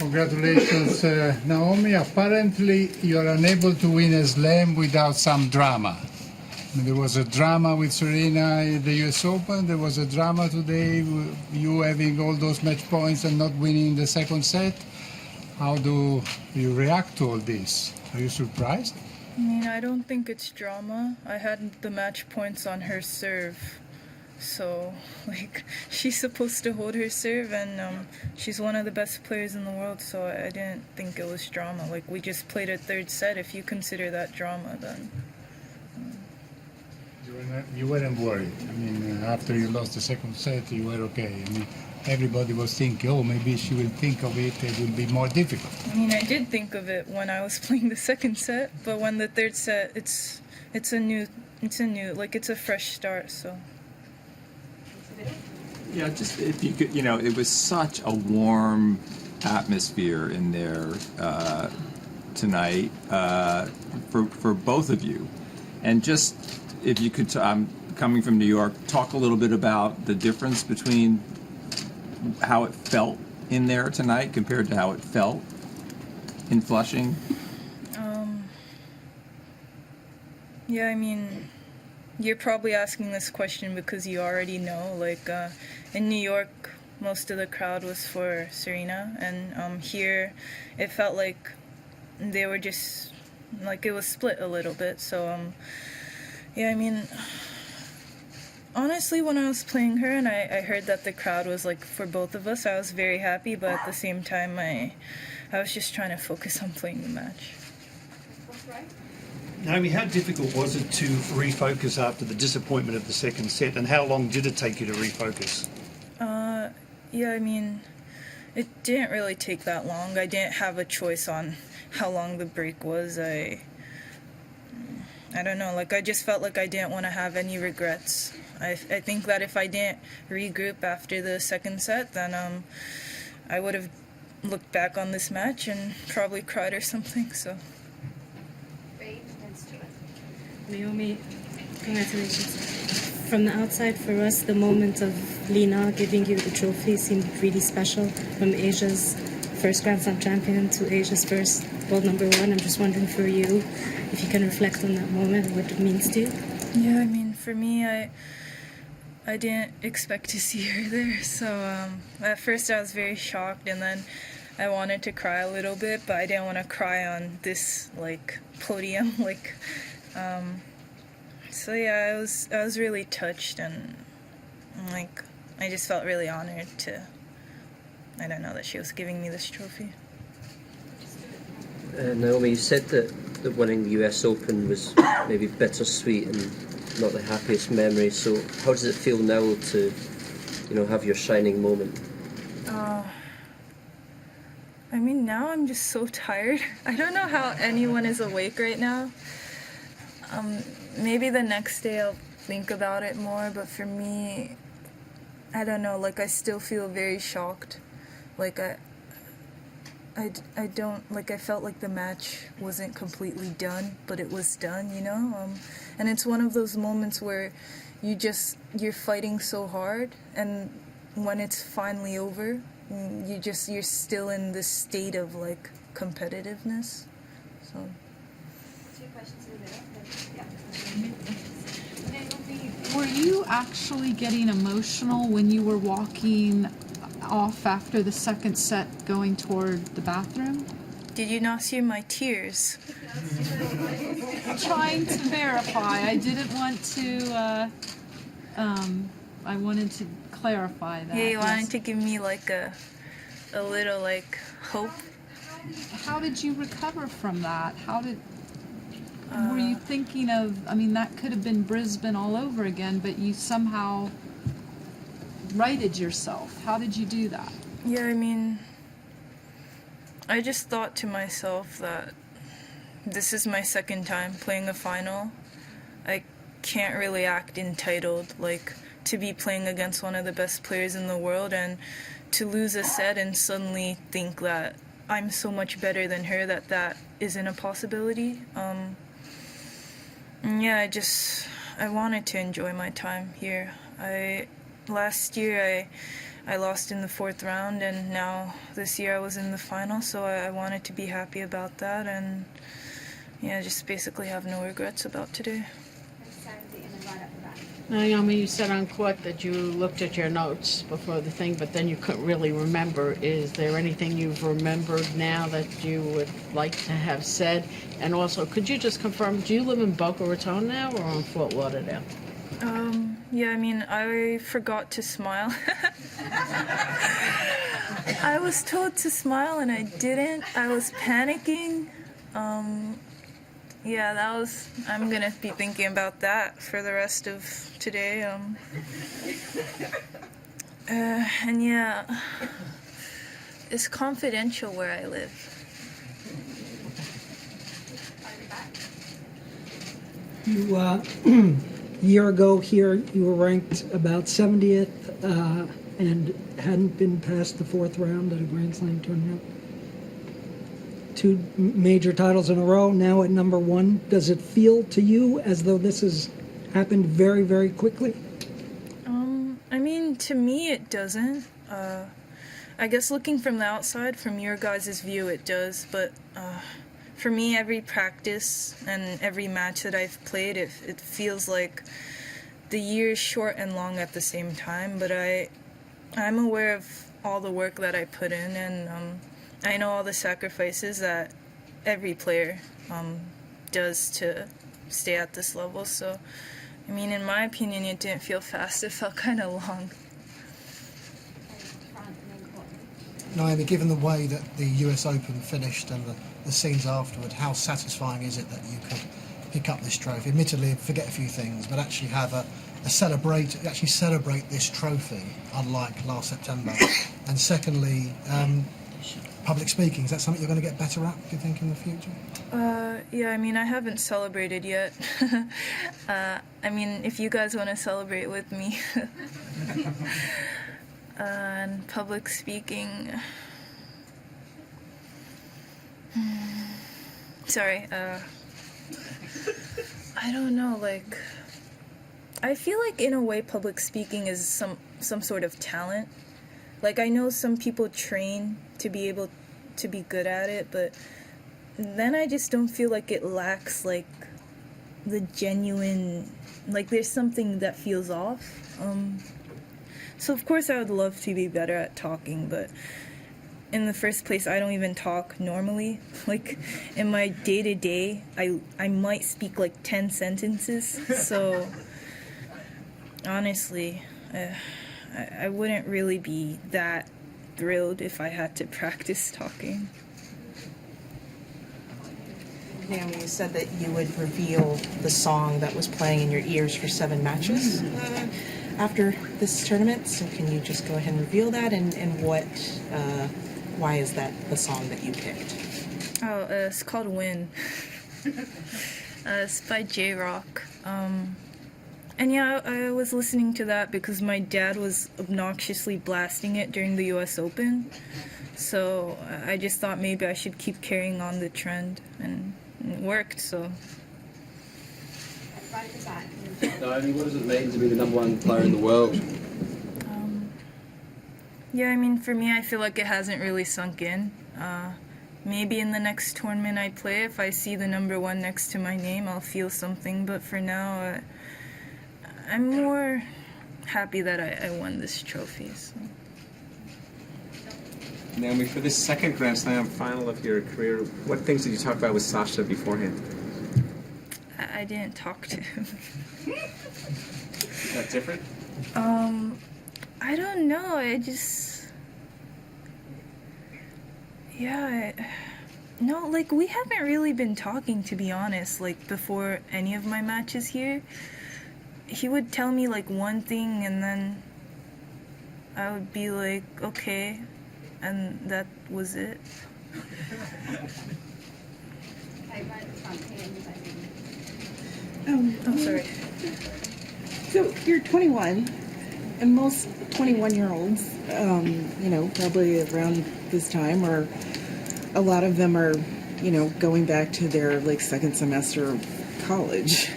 Congratulations, Naomi. Apparently, you're unable to win a slam without some drama. There was a drama with Serena in the US Open. There was a drama today, you having all those match points and not winning the second set. How do you react to all this? Are you surprised? I mean, I don't think it's drama. I had the match points on her serve. So, like, she's supposed to hold her serve, and she's one of the best players in the world, so I didn't think it was drama. Like, we just played a third set. If you consider that drama, then... You weren't worried. I mean, after you lost the second set, you were okay. I mean, everybody was thinking, oh, maybe she will think of it, it will be more difficult. I mean, I did think of it when I was playing the second set, but when the third set, it's a fresh start, so... Yeah, just if you could, it was such a warm atmosphere in there tonight for both of you. And just if you could, coming from New York, talk a little bit about the difference between how it felt in there tonight compared to how it felt in Flushing. Yeah, I mean... You're probably asking this question because you already know, like, in New York, most of the crowd was for Serena, and here, it felt like they were just, like, it was split a little bit, so, yeah, I mean, honestly, when I was playing her and I heard that the crowd was, like, for both of us, I was very happy, but at the same time, I was just trying to focus on playing the match. Naomi, how difficult was it to refocus after the disappointment of the second set, and how long did it take you to refocus? Yeah, I mean, it didn't really take that long. I didn't have a choice on how long the break was. I don't know, like, I just felt like I didn't want to have any regrets. I think that if I didn't regroup after the second set, then I would have looked back on this match and probably cried or something, so... Naomi, congratulations. From the outside, for us, the moment of Lena giving you the trophy seemed really special. From Asia's first Grand Slam champion to Asia's first world number one. I'm just wondering for you, if you can reflect on that moment, what it means to you. Yeah, I mean, for me, I didn't expect to see her there. So at first I was very shocked, and then I wanted to cry a little bit, but I didn't want to cry on this, like, podium, like... So yeah, I was really touched, and like I just felt really honored to, I don't know, that she was giving me this trophy. Naomi, you said that winning the US Open was maybe bittersweet and not the happiest memory. So how does it feel now to, have your shining moment? I mean, now I'm just so tired. I don't know how anyone is awake right now. Maybe the next day I'll think about it more, but for me, I don't know, like, I still feel very shocked. Like, I don't, like, I felt like the match wasn't completely done, but it was done, and it's one of those moments where you're fighting so hard, and when it's finally over, you're still in this state of, like, competitiveness, so... Were you actually getting emotional when you were walking off after the second set going toward the bathroom? Did you not see my tears? Trying to verify. I didn't want to, I wanted to clarify that. Yeah, you wanted to give me like a little like hope. How did you recover from that? Were you thinking of, I mean, that could have been Brisbane all over again, but you somehow righted yourself. How did you do that? Yeah, I mean, I just thought to myself that this is my second time playing a final. I can't really act entitled, like, to be playing against one of the best players in the world and to lose a set and suddenly think that I'm so much better than her that isn't a possibility. Yeah, I wanted to enjoy my time here. I last year I lost in the 4th round, and now this year I was in the final, so I wanted to be happy about that, and yeah, just basically have no regrets about today. Naomi, you said on court that you looked at your notes before the thing, but then you couldn't really remember. Is there anything you've remembered now that you would like to have said? And also, could you just confirm, do you live in Boca Raton now or on Fort Lauderdale? Yeah, I mean, I forgot to smile. I was told to smile and I didn't. I was panicking. Yeah, I'm gonna be thinking about that for the rest of today. And yeah, it's confidential where I live. You, a year ago here, you were ranked about 70th and hadn't been past the 4th round at a Grand Slam tournament. 2 major titles in a row, now at number 1. Does it feel to you as though this has happened very, very quickly? I mean, to me it doesn't. I guess looking from the outside, from your guys' view, it does, but for me, every practice and every match that I've played, it feels like the year is short and long at the same time, but I'm aware of all the work that I put in, and I know all the sacrifices that every player does to stay at this level. So, I mean, in my opinion, it didn't feel fast. It felt kind of long. Naomi, given the way that the US Open finished and the scenes afterward, how satisfying is it that you could pick up this trophy? Admittedly, forget a few things, but actually have celebrate this trophy, unlike last September. And secondly, public speaking, is that something you're going to get better at, do you think, in the future? Yeah, I mean, I haven't celebrated yet. I mean, if you guys want to celebrate with me. And public speaking... Sorry, I don't know, like... I feel like, in a way, public speaking is some sort of talent. Like, I know some people train to be able to be good at it, but then I just don't feel like it lacks, like, the genuine... Like, there's something that feels off. So, of course, I would love to be better at talking, but in the first place, I don't even talk normally. Like, in my day-to-day, I might speak, like, 10 sentences, so... Honestly, I wouldn't really be that thrilled if I had to practice talking. Naomi, you said that you would reveal the song that was playing in your ears for 7 matches after this tournament. So can you just go ahead and reveal that, and why is that the song that you picked? Oh, it's called Win. It's by J-Rock. And yeah, I was listening to that because my dad was obnoxiously blasting it during the US Open. So I just thought maybe I should keep carrying on the trend, and it worked, so. Naomi, what does it mean to be the #1 player in the world? Yeah, I mean, for me, I feel like it hasn't really sunk in. Maybe in the next tournament I play, if I see the #1 next to my name, I'll feel something. But for now, I'm more happy that I won this trophy. So. Naomi, for this second Grand Slam final of your career, what things did you talk about with Sasha beforehand? I didn't talk to him. Is that different? I don't know. I just... Yeah, no, like, we haven't really been talking, to be honest, like, before any of my matches here. He would tell me, like, one thing, and then I would be like, okay, and that was it. I'm sorry. So you're 21, and most 21-year-olds, probably around this time, or a lot of them are, going back to their, like, second semester of college.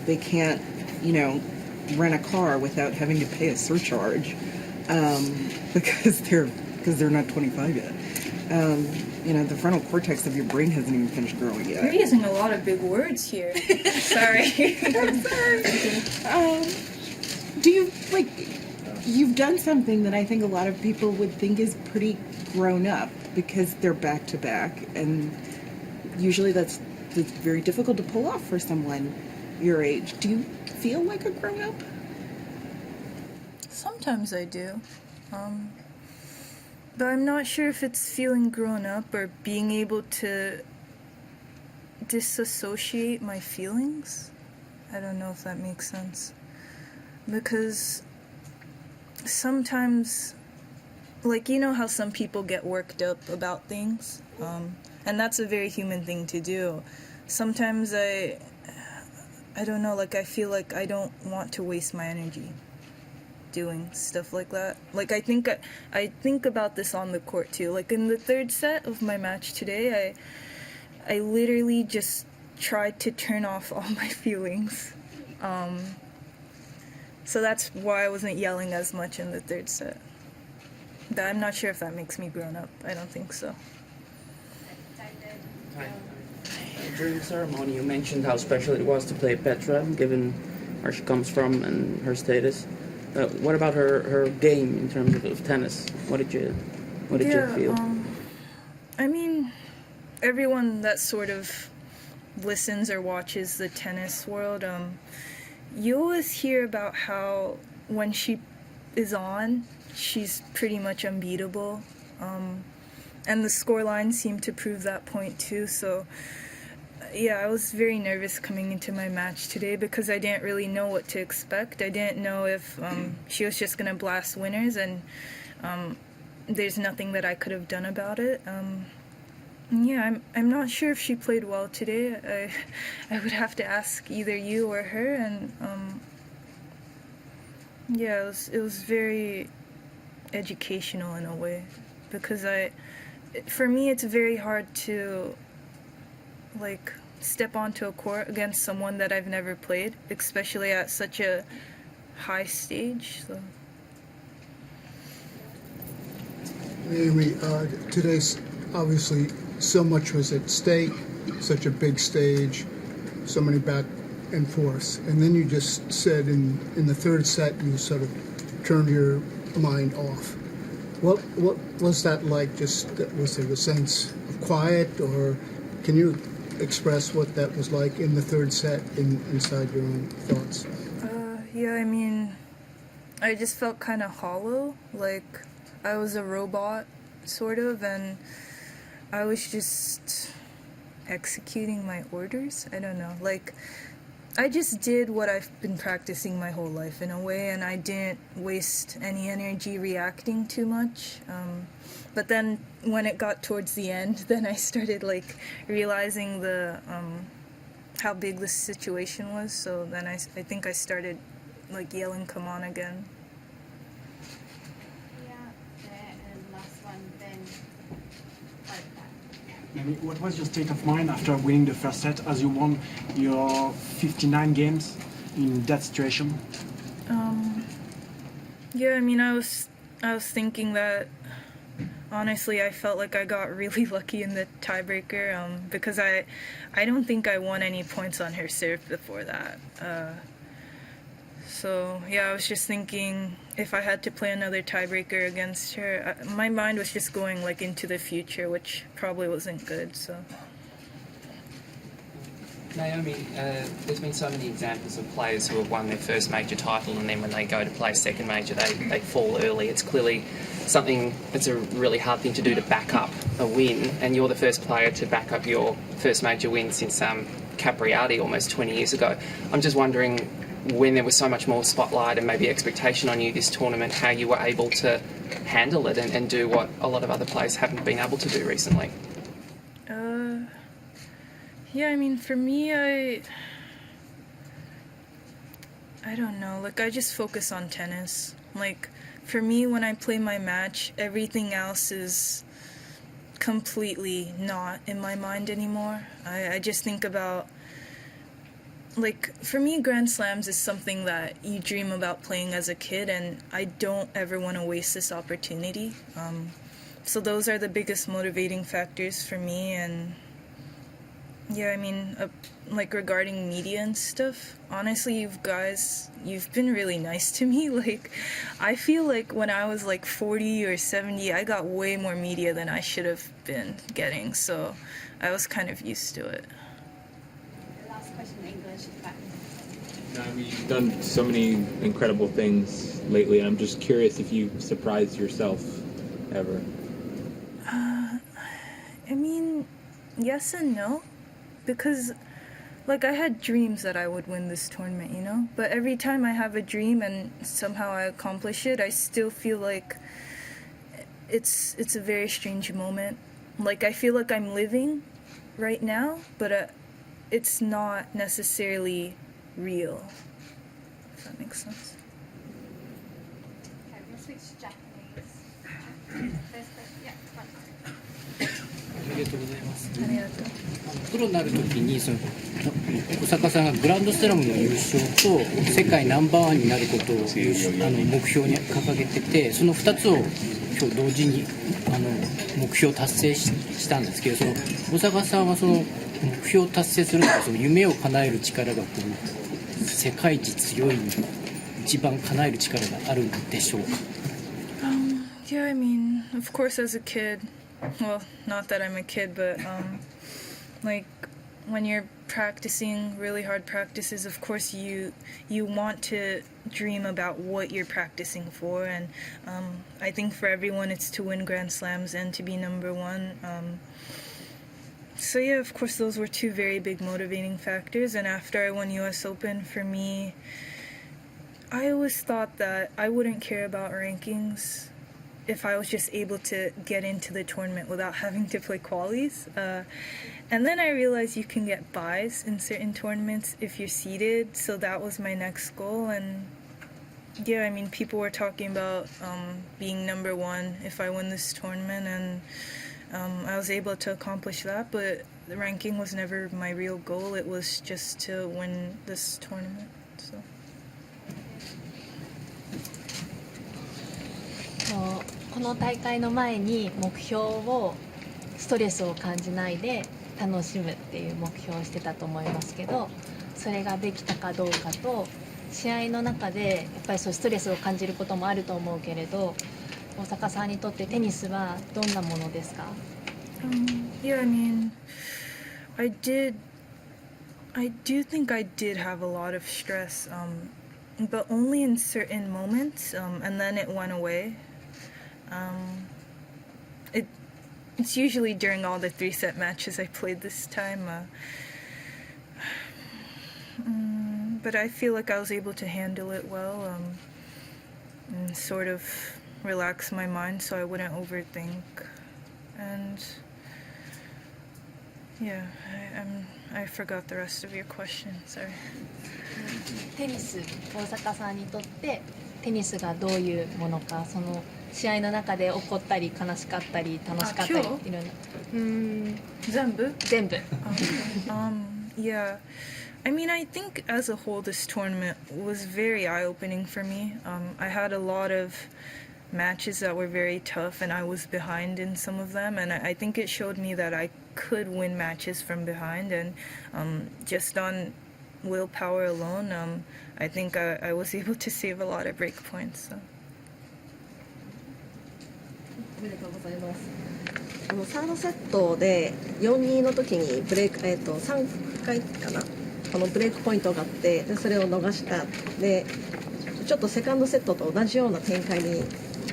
They can't, rent a car without having to pay a surcharge because they're not 25 yet. The frontal cortex of your brain hasn't even finished growing yet. You're using a lot of big words here. Sorry. I'm sorry. Do you, you've done something that I think a lot of people would think is pretty grown up because they're back to back, and usually that's very difficult to pull off for someone your age. Do you feel like a grown up? Sometimes I do. But I'm not sure if it's feeling grown up or being able to disassociate my feelings. I don't know if that makes sense. Because sometimes, how some people get worked up about things? And that's a very human thing to do. Sometimes I don't know, I feel like I don't want to waste my energy doing stuff like that. I think about this on the court too. In the third set of my match today, I literally just tried to turn off all my feelings. So that's why I wasn't yelling as much in the third set. But I'm not sure if that makes me grown up. I don't think so. During the ceremony, you mentioned how special it was to play Petra, given where she comes from and her status. What about her game in terms of tennis? What did you feel? Everyone that sort of listens or watches the tennis world, you always hear about how when she is on, she's pretty much unbeatable. And the scoreline seemed to prove that point too, so yeah, I was very nervous coming into my match today because I didn't really know what to expect. I didn't know if she was just going to blast winners, and there's nothing that I could have done about it. I'm not sure if she played well today. I would have to ask either you or her, and it was very educational in a way, because for me it's very hard to step onto a court against someone that I've never played, especially at such a high stage. So. Naomi, today's obviously so much was at stake, such a big stage, so many back and forth, and then you just said in the third set you sort of turned your mind off. What was that like? Was there a sense of quiet, or can you express what that was like in the third set inside your own thoughts? I just felt kind of hollow, like I was a robot, sort of, and I was just executing my orders. I don't know, I just did what I've been practicing my whole life in a way, and I didn't waste any energy reacting too much. But then when it got towards the end, then I started realizing how big the situation was. So then I think I started yelling, "Come on," again. And last one, then. What was your state of mind after winning the first set, as you won your 59 games in that situation? I was thinking that, honestly, I felt like I got really lucky in the tiebreaker, because I don't think I won any points on her serve before that. I was just thinking if I had to play another tiebreaker against her, my mind was just going into the future, which probably wasn't good. So. Naomi, there's been so many examples of players who have won their first major title, and then when they go to play second major, they fall early. It's clearly something that's a really hard thing to do, to back up a win, and you're the first player to back up your first major win since Capriati almost 20 years ago. I'm just wondering, when there was so much more spotlight and maybe expectation on you this tournament, how you were able to handle it and do what a lot of other players haven't been able to do recently. For me, I don't know, I just focus on tennis. For me, when I play my match, everything else is completely not in my mind anymore. I just think about like for me, Grand Slams is something that you dream about playing as a kid, and I don't ever want to waste this opportunity. So those are the biggest motivating factors for me. And yeah, I mean, like regarding media and stuff, honestly, you've been really nice to me. Like, I feel like when I was like 40 or 70, I got way more media than I should have been getting. So I was kind of used to it. Last question in English. Naomi, you've done so many incredible things lately, and I'm just curious if you surprised yourself ever. I mean, yes and no. Because, like, I had dreams that I would win this tournament, you know? But every time I have a dream and somehow I accomplish it, I still feel like it's a very strange moment. Like, I feel like I'm living right now, but it's not necessarily real. If that makes sense. Okay, we'll switch Japanese. First question. Yeah, one. ありがとうございます。ありがとう。プロになるときに小坂さんがグランドスラムの優勝と世界ナンバーワンになることを目標に掲げてて、その2つを今日同時に目標を達成したんですけど、その小坂さんはその目標を達成するとか、その夢を叶える力が世界一強い、一番叶える力があるんでしょうか。Yeah, I mean, of course, as a kid, well, not that I'm a kid, but like when you're practicing really hard practices, of course you want to dream about what you're practicing for, and I think for everyone it's to win Grand Slams and to be number one. So yeah, of course those were two very big motivating factors. And after I won US Open, for me, I always thought that I wouldn't care about rankings if I was just able to get into the tournament without having to play qualies. And then I realized you can get buys in certain tournaments if you're seeded, so that was my next goal. And yeah, I mean, people were talking about being number one if I win this tournament, and I was able to accomplish that, but the ranking was never my real goal. It was just to win this tournament. So. この大会の前に目標をストレスを感じないで楽しむっていう目標をしてたと思いますけど、それができたかどうかと、試合の中でやっぱりそうストレスを感じることもあると思うけれど、大坂さんにとってテニスはどんなものですか？ Yeah, I mean, I do think I did have a lot of stress, but only in certain moments, and then it went away. It's usually during all the 3-set matches I played this time. But I feel like I was able to handle it well, and sort of relax my mind so I wouldn't overthink. And yeah, I forgot the rest of your question. Sorry. テニス、大坂さんにとってテニスがどういうものか、その試合の中で怒ったり悲しかったり楽しかったりいろんな。全部。Yeah. I mean, I think as a whole, this tournament was very eye-opening for me. I had a lot of matches that were very tough, and I was behind in some of them, and I think it showed me that I could win matches from behind, and just on willpower alone, I think I was able to save a lot of break points. So. おめでとうございます。サードセットで 4-2 の時にブレイク、3回かな、ブレイクポイントがあって、でそれを逃したで、ちょっとセカンドセットと同じような展開に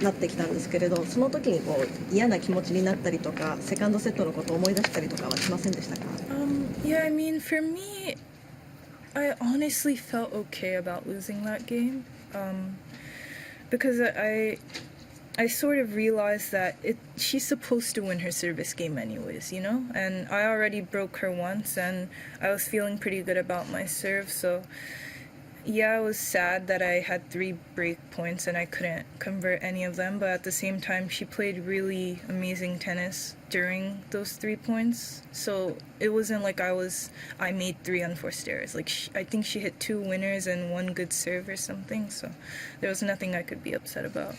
なってきたんですけれど、その時にこう嫌な気持ちになったりとか、セカンドセットのことを思い出したりとかはしませんでしたか？ Yeah, I mean, for me, I honestly felt okay about losing that game, because I sort of realized that she's supposed to win her service game anyways, you know? And I already broke her once, and I was feeling pretty good about my serve, so Yeah, I was sad that I had 3 break points and I couldn't convert any of them, but at the same time, she played really amazing tennis during those 3 points. So it wasn't like I made 3 unforced errors. Like, I think she hit 2 winners and 1 good serve or something, so there was nothing I could be upset about.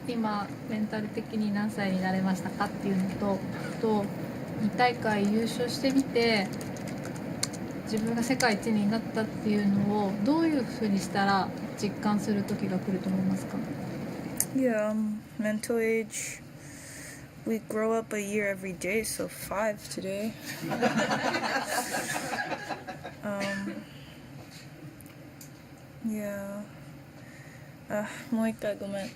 今メンタル的に何歳になれましたかっていうのと2大会優勝してみて自分が世界一になったっていうのをどういうふうにしたら実感する時が来ると思いますか？ Yeah, mental age. We grow up a year every day, so 5 today. Yeah. もう一回ごめん。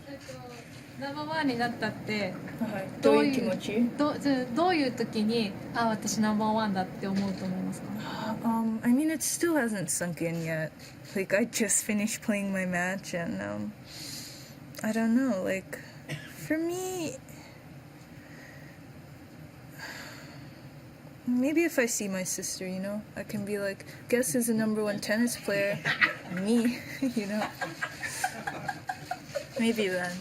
ナンバーワンになったって、どういう気持ち？どういう時に私ナンバーワンだって思うと思いますか？ I mean, it still hasn't sunk in yet. Like, I just finished playing my match, and I don't know. Like, for me, maybe if I see my sister, you know, I can be like, guess who's the #1 tennis player? Me, you know. Maybe then.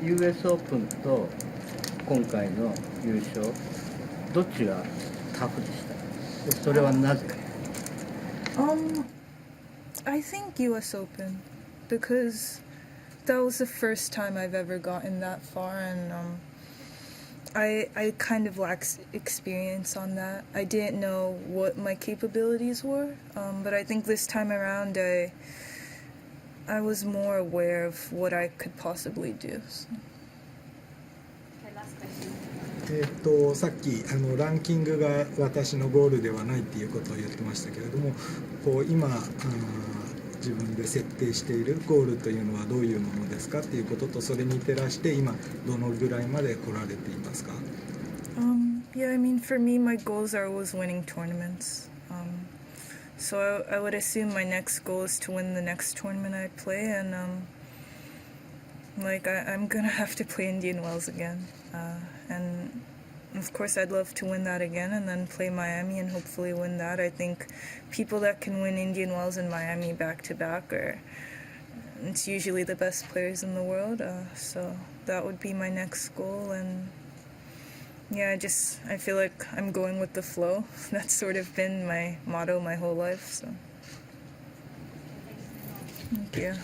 US オープンと今回の優勝どっちがタフでした？それはなぜ？I think US Open because that was the first time I've ever gotten that far, and I kind of lacked experience on that. I didn't know what my capabilities were, but I think this time around I was more aware of what I could possibly do. So. さっきランキングが私のゴールではないっていうことを言ってましたけれども、こう今自分で設定しているゴールというのはどういうものですかっていうことと、それに照らして今どのぐらいまで来られていますか？ Yeah, I mean, for me, my goals are always winning tournaments. So I would assume my next goal is to win the next tournament I play, and I'm gonna have to play Indian Wells again, and of course I'd love to win that again and then play Miami and hopefully win that. I think people that can win Indian Wells and Miami back to back it's usually the best players in the world, so that would be my next goal. And yeah, I feel like I'm going with the flow. That's sort of been my motto my whole life, so thank you.